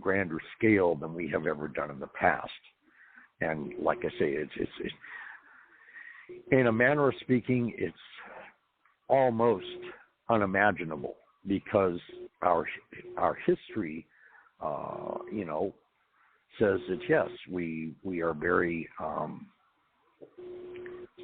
grander scale than we have ever done in the past. And like I say, it's in a manner of speaking, it's almost unimaginable, because our history, says that yes, we are very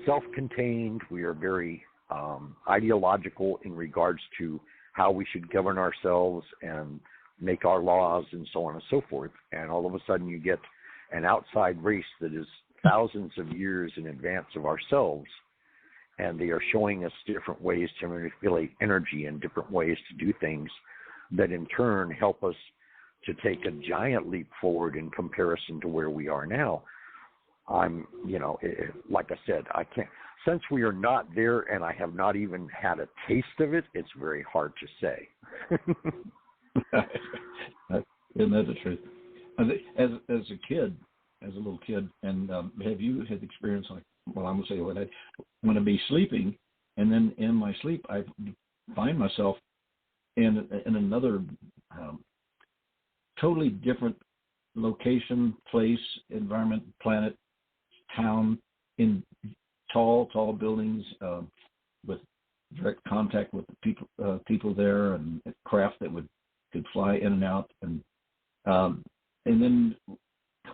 self-contained. We are very ideological in regards to how we should govern ourselves and make our laws and so on and so forth. And all of a sudden, you get an outside race that is thousands of years in advance of ourselves, and they are showing us different ways to manipulate energy and different ways to do things that in turn help us to take a giant leap forward in comparison to where we are now. Like I said, I can't, since we are not there and I have not even had a taste of it, it's very hard to say. Isn't that the truth? As a kid, as a little kid, and have you had experience like, well, I'm going to say what I'm going to be sleeping, and then in my sleep, I find myself in another totally different location, place, environment, planet, town, in tall buildings, with direct contact with the people there, and craft that could fly in and out, and then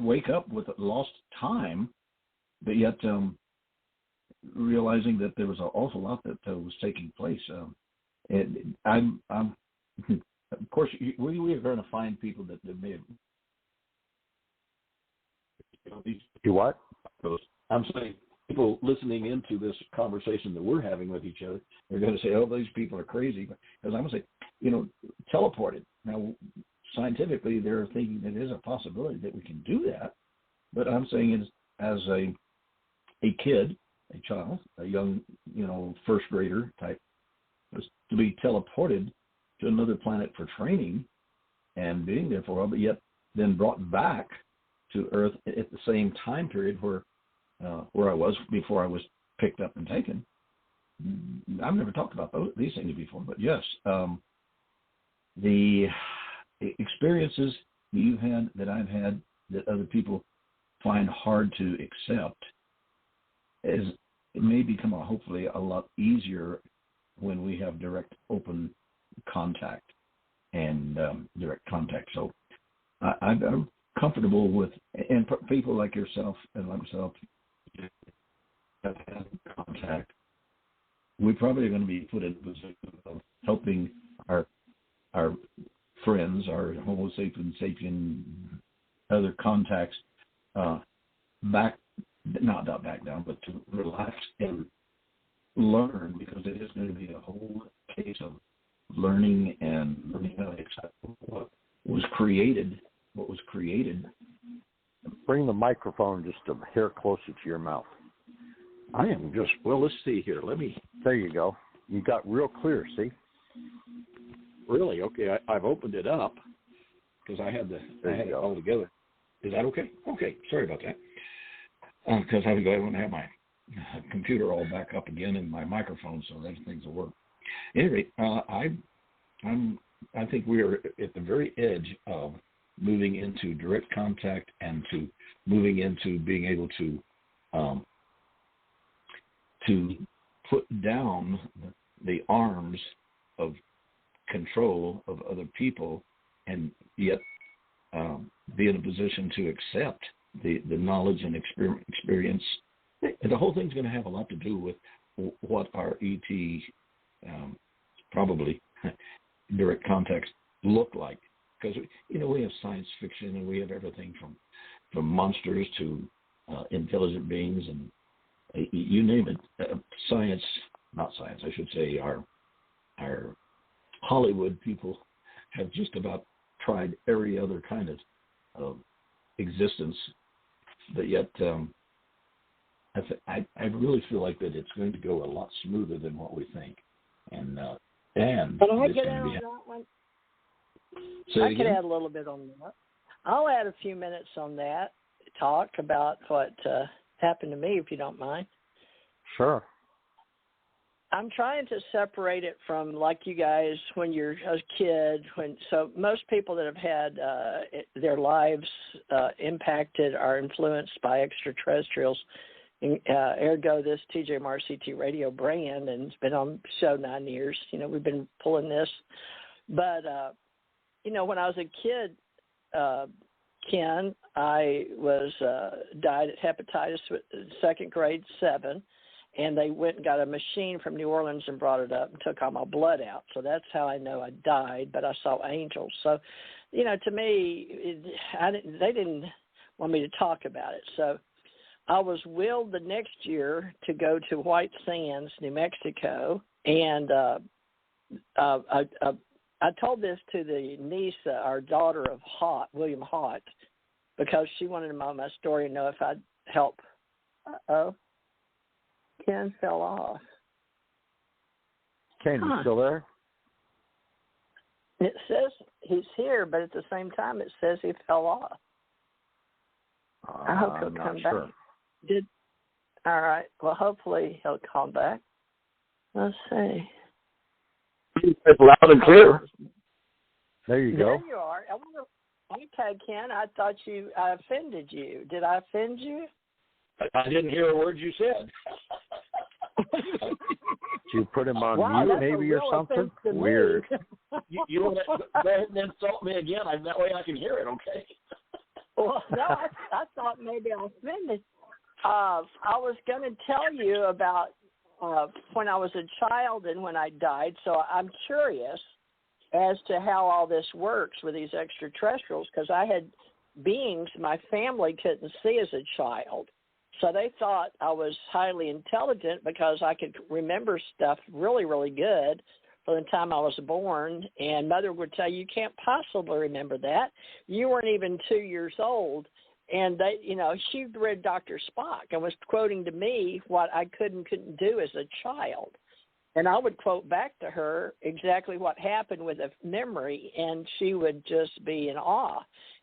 wake up with lost time, but yet realizing that there was an awful lot that was taking place. And I'm of course, we are going to find people that may have. Do what? I'm saying people listening into this conversation that we're having with each other, they're going to say, "Oh, these people are crazy." Because I'm going to say, teleported. Now, scientifically, they're thinking that there's a possibility that we can do that. But I'm saying, as a kid, a child, a young, first grader type, was to be teleported to another planet for training and being there for a while, but yet then brought back to Earth at the same time period where I was before I was picked up and taken. I've never talked about these things before, but yes, the experiences you've had, that I've had, that other people find hard to accept, it may become hopefully a lot easier when we have direct, open contact and direct contact. So I'm comfortable with, and people like yourself and myself have had contact. We probably are going to be put in a position of helping our friends, our Homo sapien, other contacts, not back down, but to relax and learn, because it is going to be a whole case of learning how to accept what was created. Bring the microphone just a hair closer to your mouth. I am just, let's see here. There you go. You got real clear, see? Really? Okay, I've opened it up because I had it all together. Is that okay? Okay, sorry about that. Because I want to have my computer all back up again and my microphone, so that things will work. Anyway, I think we are at the very edge of moving into direct contact and to moving into being able to put down the arms of control of other people, and yet be in a position to accept the knowledge and experience. And the whole thing's going to have a lot to do with what our ET probably direct contacts look like. Because, we have science fiction and we have everything from monsters to intelligent beings and you name it. I should say our Hollywood people have just about tried every other kind of existence, but yet I really feel like that it's going to go a lot smoother than what we think. And can I get in on that one? I could add a little bit on that. I'll add a few minutes on that, talk about what happened to me, if you don't mind. Sure. I'm trying to separate it from, like you guys, when you're a kid. So most people that have had their lives impacted are influenced by extraterrestrials. Ergo, this TJMRCT radio brand, and it's been on the show 9 years. We've been pulling this. But, when I was a kid, Ken, I was died at hepatitis, second grade, 7. And they went and got a machine from New Orleans and brought it up and took all my blood out. So that's how I know I died, but I saw angels. So, to me, they didn't want me to talk about it. So I was willed the next year to go to White Sands, New Mexico. And I told this to the niece, our daughter of William Haught, because she wanted to know my story and know if I'd help. Ken fell off. Ken, you still there? It says he's here, but at the same time it says he fell off. I hope he'll come back. All right. Well, hopefully he'll come back. Let's see. It's loud and clear. There you go. There you are. Okay, Ken, I thought I offended you. Did I offend you? I didn't hear a word you said. Did you put him on mute maybe or something? Weird. You want to go ahead and insult me again? That way I can hear it, okay? Well, no, I thought maybe I offended. I was going to tell you about when I was a child and when I died, so I'm curious as to how all this works with these extraterrestrials, because I had beings my family couldn't see as a child. So they thought I was highly intelligent because I could remember stuff really, really good from the time I was born. And Mother would tell you can't possibly remember that. You weren't even 2 years old. And they, she read Dr. Spock and was quoting to me what I couldn't do as a child. And I would quote back to her exactly what happened with a memory, and she would just be in awe.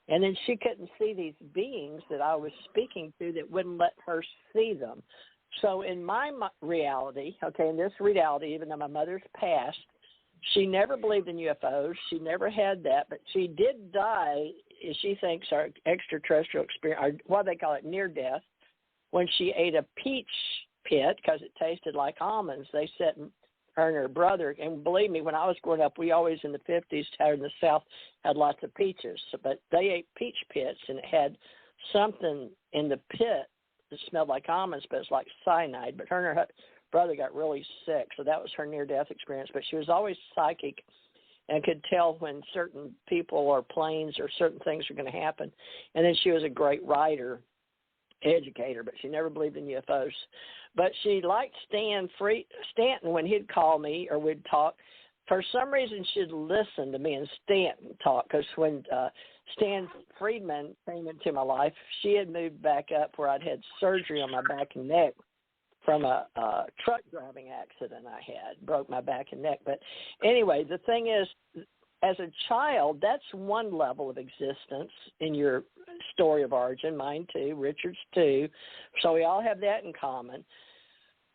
And then she couldn't see these beings that I was speaking to that wouldn't let her see them. So in my reality, in this reality, even though my mother's passed, she never believed in UFOs. She never had that, but she did die, she thinks, our extraterrestrial experience, or what they call it, near death, when she ate a peach pit because it tasted like almonds. They set her and her brother, and believe me, when I was growing up, we always in the 50s out in the South had lots of peaches, but they ate peach pits, and it had something in the pit that smelled like almonds, but it's like cyanide. But her and her brother got really sick, so that was her near-death experience. But she was always psychic and could tell when certain people or planes or certain things were going to happen. And then she was a great writer, educator, but she never believed in UFOs. But she liked Stanton when he'd call me or we'd talk. For some reason, she'd listen to me and Stanton talk, because when Stan Friedman came into my life, she had moved back up where I'd had surgery on my back and neck from a truck driving accident I had, broke my back and neck. But anyway, the thing is, as a child, that's one level of existence in your story of origin, mine too, Richard's too. So we all have that in common.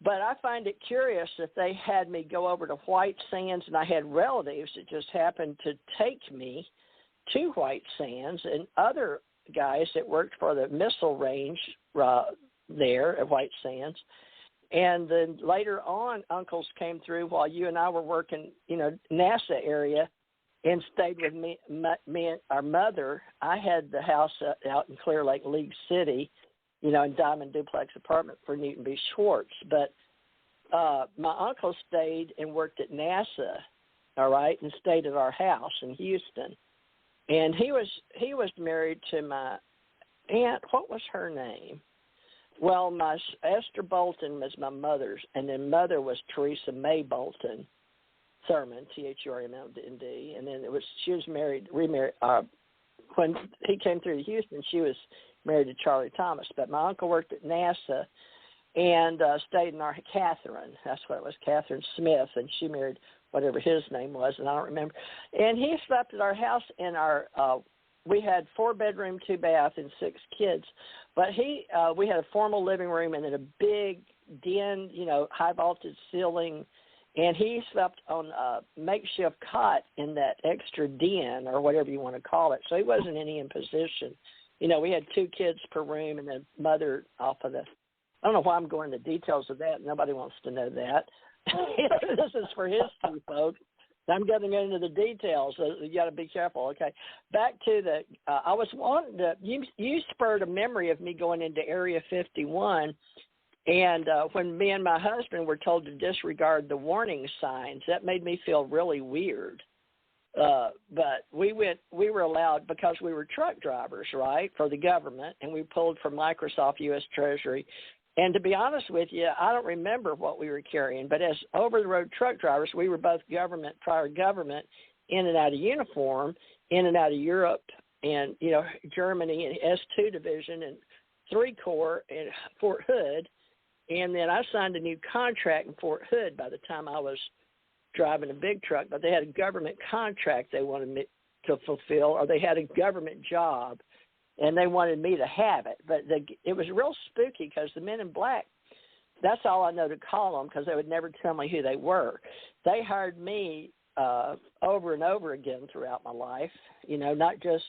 But I find it curious that they had me go over to White Sands, and I had relatives that just happened to take me to White Sands, and other guys that worked for the missile range there at White Sands. And then later on, uncles came through while you and I were working, NASA area, and stayed with me and our mother. I had the house out in Clear Lake, League City, in Diamond Duplex apartment for Newton B. Schwartz. But my uncle stayed and worked at NASA, all right, and stayed at our house in Houston. And he was married to my aunt. What was her name? Well, my Esther Bolton was my mother's, and then mother was Theresa May Bolton Thurman, Thurmnd, and then she was remarried. When he came through to Houston, she was married to Charlie Thomas. But my uncle worked at NASA and stayed in our Catherine. That's what it was, Catherine Smith, and she married whatever his name was, and I don't remember. And he slept at our house in our we had 4-bedroom, 2-bath, and 6 kids. But we had a formal living room and then a big den, high voltage ceiling. And he slept on a makeshift cot in that extra den or whatever you want to call it. So he wasn't any imposition. We had 2 kids per room and then mother off of the, I don't know why I'm going into details of that. Nobody wants to know that. This is for history, folks. I'm getting into the details, so you got to be careful. Okay, back to I was wanting to. You spurred a memory of me going into Area 51, and when me and my husband were told to disregard the warning signs, that made me feel really weird. But we were allowed because we were truck drivers, right, for the government, and we pulled from Microsoft U.S. Treasury. And to be honest with you, I don't remember what we were carrying. But as over-the-road truck drivers, we were both prior government, in and out of uniform, in and out of Europe and, Germany and S2 Division and 3 Corps in Fort Hood. And then I signed a new contract in Fort Hood by the time I was driving a big truck. But they had a government contract they wanted me to fulfill, or they had a government job. And they wanted me to have it. But it was real spooky because the men in black, that's all I know to call them because they would never tell me who they were. They hired me over and over again throughout my life, not just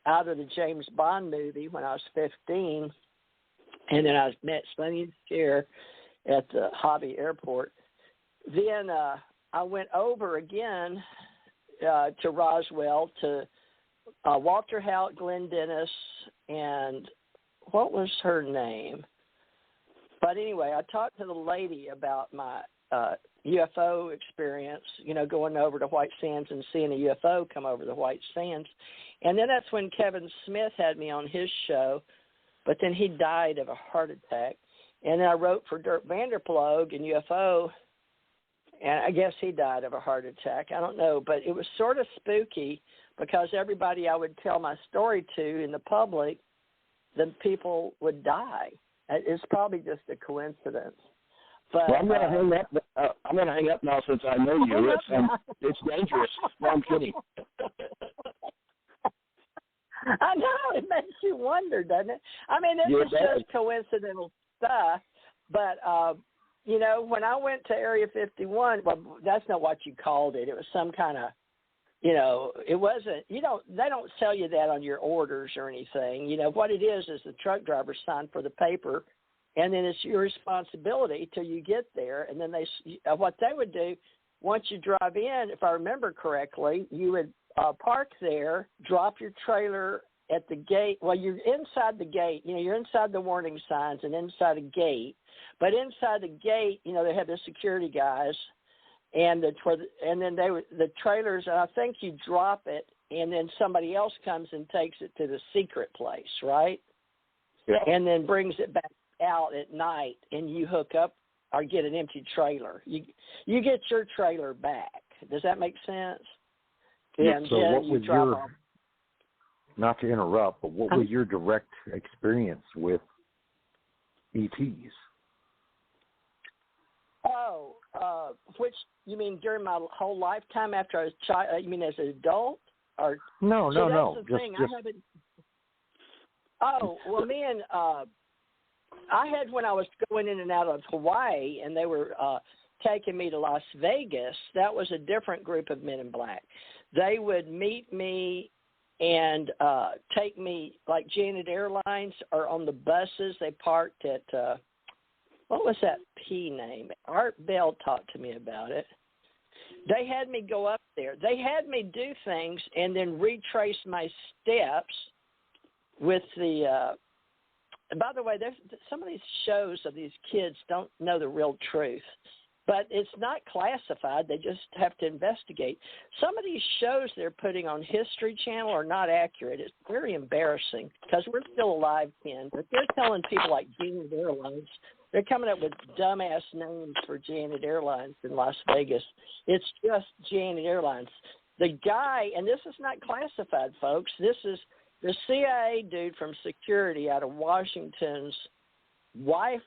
out of the James Bond movie when I was 15. And then I met Sonny Chair at the Hobby Airport. Then I went over again to Roswell to Walter Hout, Glenn Dennis, and what was her name? But anyway, I talked to the lady about my UFO experience, going over to White Sands and seeing a UFO come over the White Sands. And then that's when Kevin Smith had me on his show, but then he died of a heart attack. And then I wrote for Dirk Vanderploeg in UFO, and I guess he died of a heart attack. I don't know, but it was sort of spooky because everybody I would tell my story to in the public, the people would die. It's probably just a coincidence. But, well, I'm going to hang up. I'm going to hang up now since I know you. It's dangerous. No, I'm kidding. I know, it makes you wonder, doesn't it? I mean, this is just coincidental stuff. But when I went to Area 51, well, that's not what you called it. It was some kind of, it wasn't, they don't sell you that on your orders or anything. What it is the truck driver signed for the paper, and then it's your responsibility till you get there. And then what they would do, once you drive in, if I remember correctly, you would park there, drop your trailer at the gate. Well, you're inside the gate. You're inside the warning signs and inside a gate. But inside the gate, they have the security guys, and then the trailers. And I think you drop it, and then somebody else comes and takes it to the secret place, right? Yeah. And then brings it back out at night, and you hook up or get an empty trailer. You get your trailer back. Does that make sense? Yeah. And so then what was your, not to interrupt, but what was your direct experience with ETs? Oh, which you mean during my whole lifetime after I was a child? You mean as an adult? Or No. That's the thing. I haven't. Oh well, me and I had when I was going in and out of Hawaii, and they were taking me to Las Vegas. That was a different group of men in black. They would meet me and take me, like Janet Airlines, or on the buses. They parked at, what was that P name? Art Bell talked to me about it. They had me go up there. They had me do things and then retrace my steps with the, by the way, some of these shows of these kids don't know the real truth. But it's not classified. They just have to investigate. Some of these shows they're putting on History Channel are not accurate. It's very embarrassing because we're still alive, Ken. But they're telling people like Janet Airlines, they're coming up with dumbass names for Janet Airlines in Las Vegas. It's just Janet Airlines. The guy, and this is not classified, folks. This is the CIA dude from security out of Washington's wife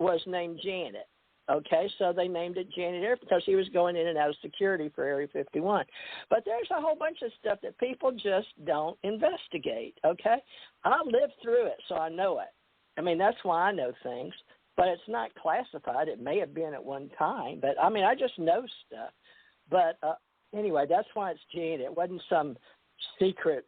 was named Janet. Okay, so they named it Janet Air because he was going in and out of security for Area 51. But there's a whole bunch of stuff that people just don't investigate, okay? I lived through it, so I know it. I mean, that's why I know things, but it's not classified. It may have been at one time, but, I mean, I just know stuff. But anyway, that's why it's Janet. It wasn't some secret